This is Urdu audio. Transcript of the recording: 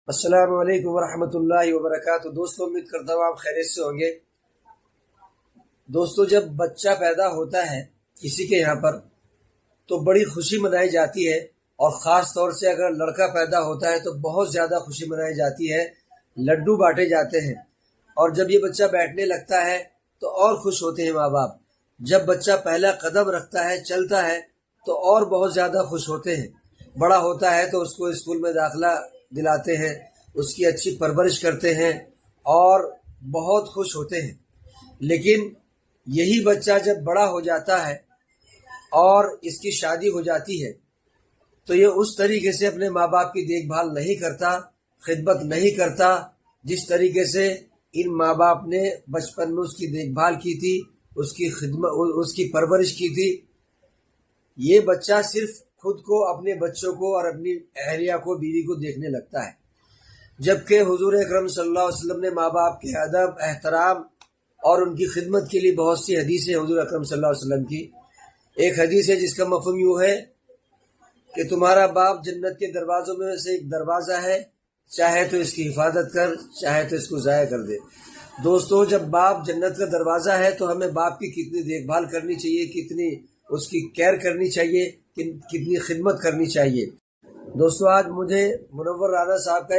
السلام علیکم ورحمۃ اللہ وبرکاتہ۔ دوستو، امید کرتا ہوں آپ خیریت سے ہوں گے۔ دوستو، جب بچہ پیدا ہوتا ہے کسی کے یہاں پر تو بڑی خوشی منائی جاتی ہے، اور خاص طور سے اگر لڑکا پیدا ہوتا ہے تو بہت زیادہ خوشی منائی جاتی ہے، لڈو بانٹے جاتے ہیں، اور جب یہ بچہ بیٹھنے لگتا ہے تو اور خوش ہوتے ہیں ماں باپ۔ جب بچہ پہلا قدم رکھتا ہے، چلتا ہے، تو اور بہت زیادہ خوش ہوتے ہیں۔ بڑا ہوتا ہے تو اس کو اسکول میں داخلہ دلاتے ہیں، اس کی اچھی پرورش کرتے ہیں اور بہت خوش ہوتے ہیں۔ لیکن یہی بچہ جب بڑا ہو جاتا ہے اور اس کی شادی ہو جاتی ہے تو یہ اس طریقے سے اپنے ماں باپ کی دیکھ بھال نہیں کرتا، خدمت نہیں کرتا جس طریقے سے ان ماں باپ نے بچپن میں اس کی دیکھ بھال کی تھی، اس کی خدمت، اس کی پرورش کی تھی۔ یہ بچہ صرف خود کو، اپنے بچوں کو اور اپنی اہلیہ کو، بیوی کو دیکھنے لگتا ہے، جبکہ حضور اکرم صلی اللہ علیہ وسلم نے ماں باپ کے ادب، احترام اور ان کی خدمت کے لیے بہت سی حدیثیں حضور اکرم صلی اللہ علیہ وسلم کی۔ ایک حدیث ہے جس کا مفہوم یوں ہے کہ تمہارا باپ جنت کے دروازوں میں سے ایک دروازہ ہے، چاہے تو اس کی حفاظت کر، چاہے تو اس کو ضائع کر دے۔ دوستو، جب باپ جنت کا دروازہ ہے تو ہمیں باپ کی کتنی دیکھ بھال کرنی چاہیے، کتنی اس کی کیئر کرنی چاہیے، کتنی خدمت کرنی چاہیے۔ دوستو، آج مجھے منور رانا صاحب کا